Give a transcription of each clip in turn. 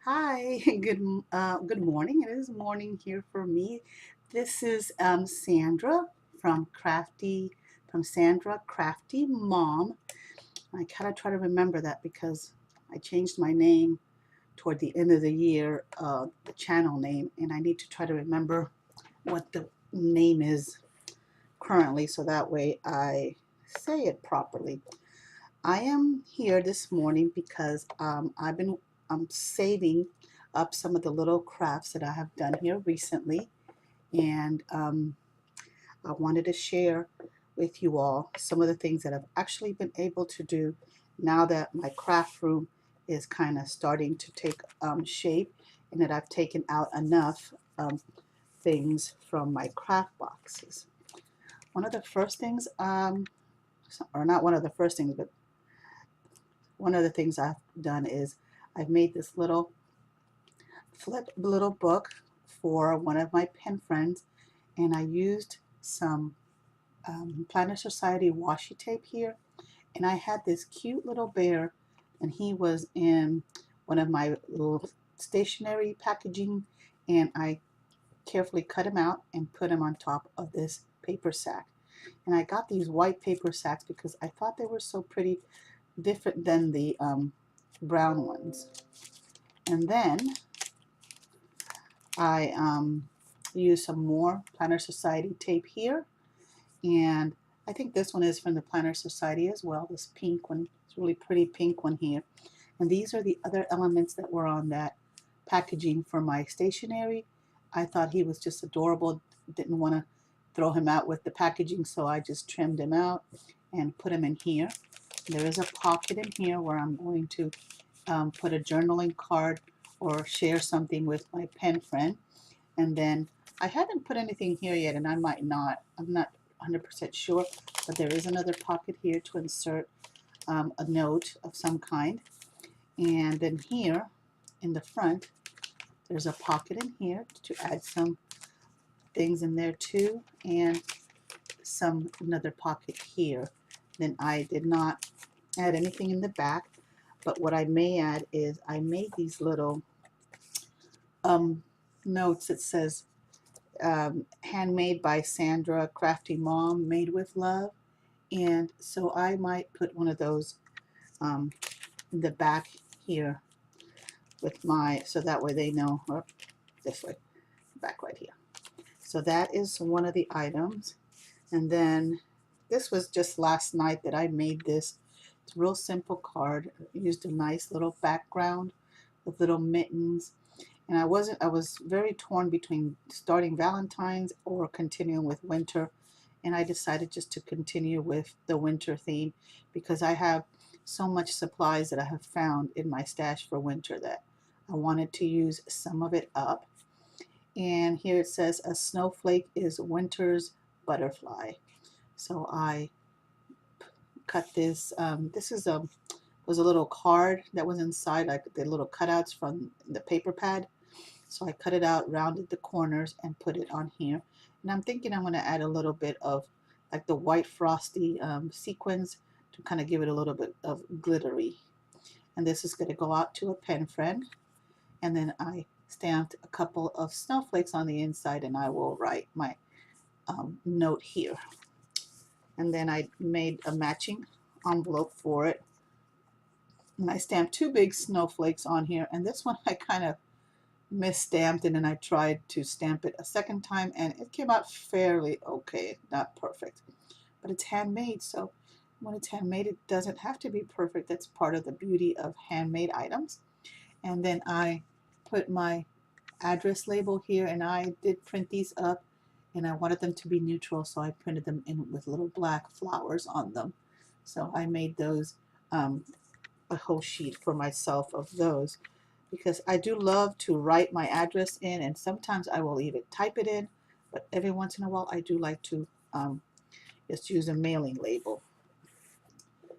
Hi, good morning. It is morning here for me. This is Sandra from Sandra Crafty Mom. I kind of try to remember that because I changed my name toward the end of the year, the channel name, and I need to try to remember what the name is currently, so that way I say it properly. I am here this morning because I've been saving up some of the little crafts that I have done here recently, and I wanted to share with you all some of the things that I've actually been able to do now that my craft room is kind of starting to take shape, and that I've taken out enough things from my craft boxes. One of the first things, or not one of the first things, but one of the things I've done is I've made this little flip little book for one of my pen friends, and I used some Planner Society washi tape here, and I had this cute little bear, and he was in one of my little stationery packaging, and I carefully cut him out and put him on top of this paper sack. And I got these white paper sacks because I thought they were so pretty, different than the brown ones. And then I used some more Planner Society tape here, and I think this one is from the Planner Society as well, this pink one. It's a really pretty pink one here. And these are the other elements that were on that packaging for my stationery. I thought he was just adorable, didn't want to throw him out with the packaging, so I just trimmed him out and put him in here. There is a pocket in here where I'm going to put a journaling card or share something with my pen friend. And then I haven't put anything here yet, and I might not. I'm not 100% sure, but there is another pocket here to insert a note of some kind. And then here in the front, there's a pocket in here to add some things in there too, and another pocket here. Then I did not add anything in the back, but what I may add is I made these little um, notes that says handmade by Sandra Crafty Mom, made with love. And so I might put one of those in the back here with so that way they know, or this way, back right here. So that is one of the items. And then this was just last night that I made this. It's a real simple card. I used a nice little background with little mittens. And I was very torn between starting Valentine's or continuing with winter. And I decided just to continue with the winter theme because I have so much supplies that I have found in my stash for winter that I wanted to use some of it up. And here it says a snowflake is winter's butterfly. So I cut this. This is a was a little card that was inside, like the little cutouts from the paper pad. So I cut it out, rounded the corners, and put it on here. And I'm thinking I'm going to add a little bit of like the white frosty sequins to kind of give it a little bit of glittery. And this is going to go out to a pen friend. And then I stamped a couple of snowflakes on the inside, and I will write my note here. And then I made a matching envelope for it. And I stamped two big snowflakes on here. And this one I kind of misstamped, and then I tried to stamp it a second time, and it came out fairly okay, not perfect. But it's handmade, so when it's handmade, it doesn't have to be perfect. That's part of the beauty of handmade items. And then I put my address label here, and I did print these up, and I wanted them to be neutral, so I printed them in with little black flowers on them. So I made those a whole sheet for myself of those because I do love to write my address in, and sometimes I will even type it in, but every once in a while I do like to just use a mailing label.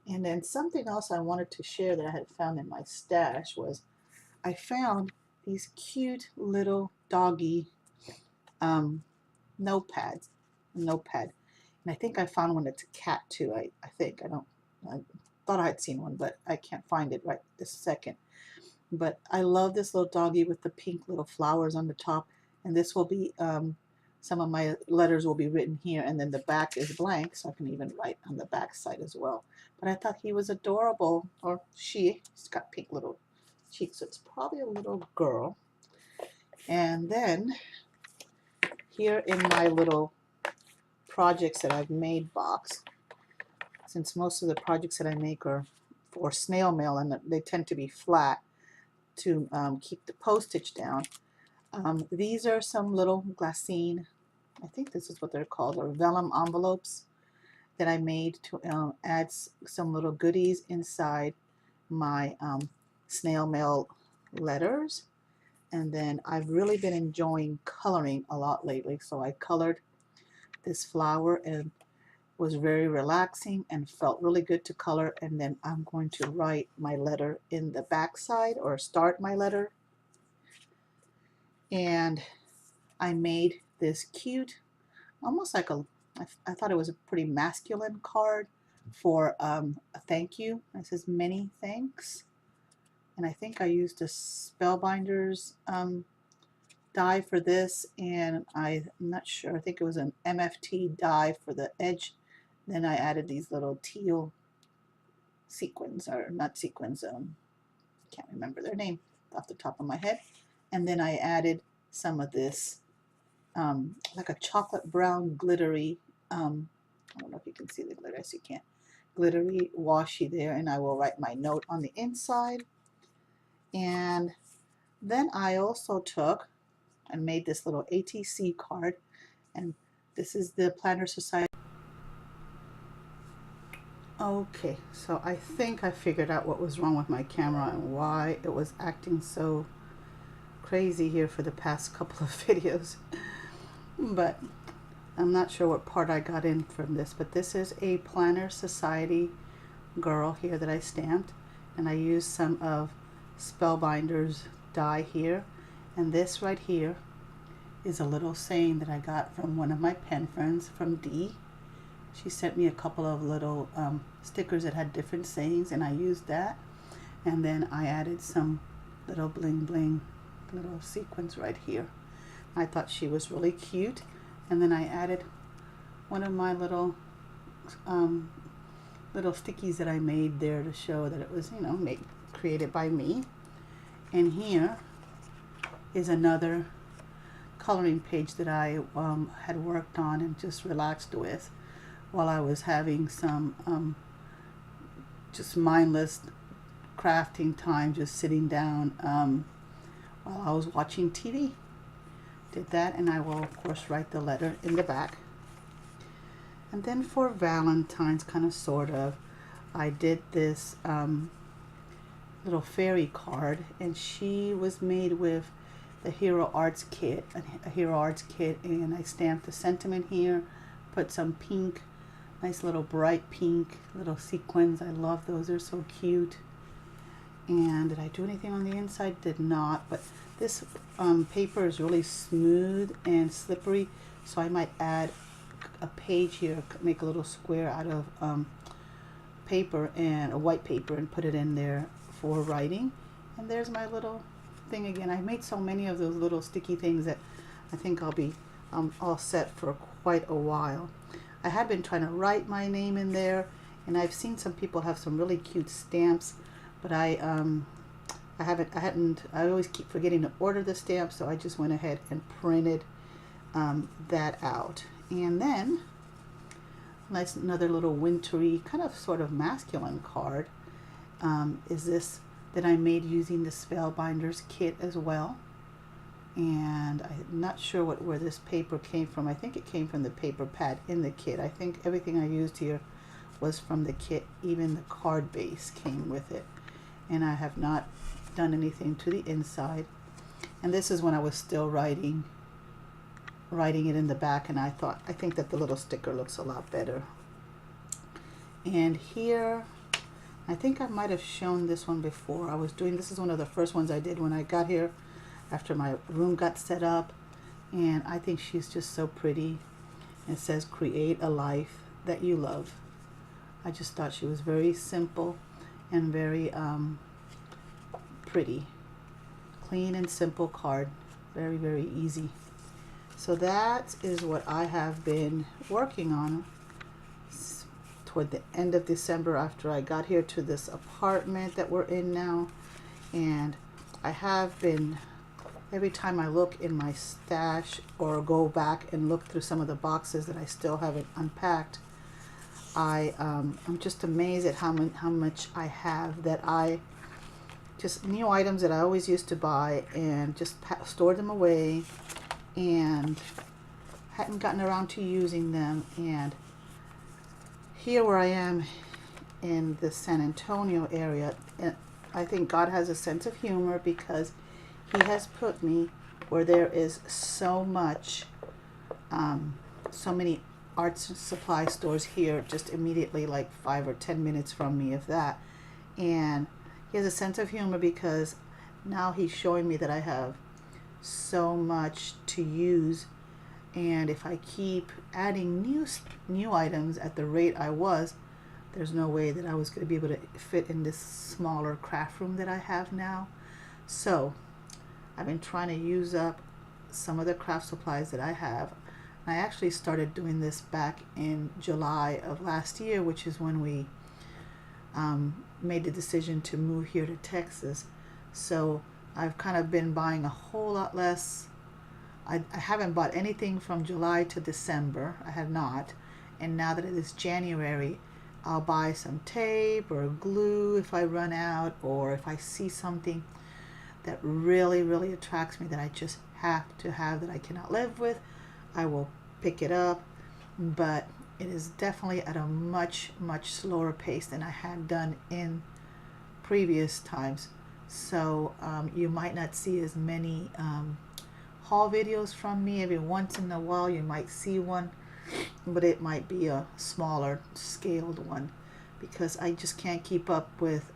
And then something else I wanted to share that I had found in my stash was I found these cute little doggy um, notepads, notepad. And I think I found one that's a cat too. I think I thought I had seen one, but I can't find it right this second. But I love this little doggy with the pink little flowers on the top. And this will be, some of my letters will be written here. And then the back is blank, so I can even write on the back side as well. But I thought he was adorable, or she. He's got pink little cheeks, so it's probably a little girl. And then here in my little projects that I've made box, since most of the projects that I make are for snail mail and they tend to be flat to keep the postage down, these are some little glassine, I think this is what they're called, or vellum envelopes that I made to add some little goodies inside my snail mail letters. And then I've really been enjoying coloring a lot lately, so I colored this flower and was very relaxing and felt really good to color. And then I'm going to write my letter in the back side, or start my letter. And I made this cute, almost like I thought it was a pretty masculine card for a thank you. It says many thanks. And I think I used a Spellbinders die for this, and I'm not sure, I think it was an MFT die for the edge. Then I added these little teal sequins, or not sequins, can't remember their name off the top of my head. And then I added some of this like a chocolate brown glittery, I don't know if you can see the glitter, yes you can, glittery washi there, and I will write my note on the inside. And then I also took and made this little ATC card, and this is the Planner Society. Okay, so I think I figured out what was wrong with my camera and why it was acting so crazy here for the past couple of videos. But I'm not sure what part I got in from this, but this is a Planner Society girl here that I stamped, and I used some of Spellbinders die here. And this right here is a little saying that I got from one of my pen friends, from Dee. She sent me a couple of little stickers that had different sayings, and I used that. And then I added some little bling bling little sequins right here. I thought she was really cute. And then I added one of my little stickies that I made there to show that it was, you know, created by me. And here is another coloring page that I had worked on and just relaxed with while I was having some just mindless crafting time, just sitting down while I was watching TV. Did that, and I will of course write the letter in the back. And then for Valentine's, kind of sort of, I did this little fairy card, and she was made with the Hero Arts kit, a Hero Arts kit, and I stamped the sentiment here, put some pink, nice little bright pink little sequins. I love those, they're so cute. And did I do anything on the inside? Did not, but this paper is really smooth and slippery, so I might add a page here, make a little square out of paper, and a white paper, and put it in there for writing. And there's my little thing again. I made so many of those little sticky things that I think I'll be all set for quite a while. I had been trying to write my name in there, and I've seen some people have some really cute stamps, but I always keep forgetting to order the stamp, so I just went ahead and printed that out. And then nice, another little wintry, kind of sort of masculine card is this that I made using the Spellbinders kit as well. And I'm not sure where this paper came from. I think it came from the paper pad in the kit. I think everything I used here was from the kit. Even the card base came with it. And I have not done anything to the inside. And this is when I was still writing it in the back, and I think that the little sticker looks a lot better. And here, I think I might have shown this one before. This is one of the first ones I did when I got here after my room got set up, and I think she's just so pretty. It says, "Create a life that you love." I just thought she was very simple and very pretty. clean and simple card. Very, very easy. So that is what I have been working on toward the end of December after I got here to this apartment that we're in now. And I have been, every time I look in my stash or go back and look through some of the boxes that I still haven't unpacked, I'm just amazed at how much I have that I just new items that I always used to buy and just stored them away and hadn't gotten around to using them. And here where I am in the San Antonio area, and I think God has a sense of humor because He has put me where there is so much, so many arts and supply stores here, just immediately like 5 or 10 minutes from me, if that. And He has a sense of humor because now He's showing me that I have so much to use, and if I keep adding new items at the rate I was, there's no way that I was going to be able to fit in this smaller craft room that I have now. So I've been trying to use up some of the craft supplies that I have. I actually started doing this back in July of last year, which is when we made the decision to move here to Texas. So I've kind of been buying a whole lot less. I haven't bought anything from July to December. I have not. And now that it is January, I'll buy some tape or glue if I run out, or if I see something that really, really attracts me that I just have to have, that I cannot live with, I will pick it up. But it is definitely at a much, much slower pace than I had done in previous times. So you might not see as many haul videos from me. Every once in a while you might see one, but it might be a smaller scaled one because I just can't keep up with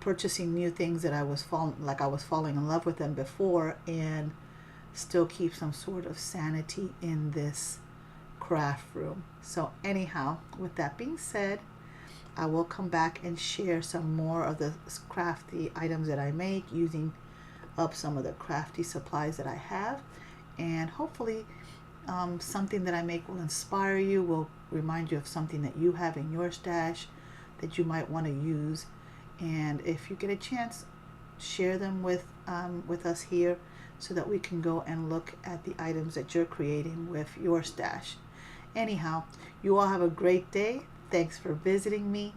purchasing new things that I was falling in love with them before, and still keep some sort of sanity in this craft room. So anyhow, with that being said, I will come back and share some more of the crafty items that I make using up some of the crafty supplies that I have, and hopefully something that I make will inspire you, will remind you of something that you have in your stash that you might want to use. And if you get a chance, share them with us here so that we can go and look at the items that you're creating with your stash. Anyhow, you all have a great day. Thanks for visiting me.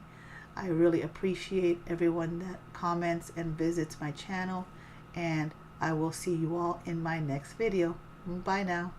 I really appreciate everyone that comments and visits my channel, and I will see you all in my next video. Bye now.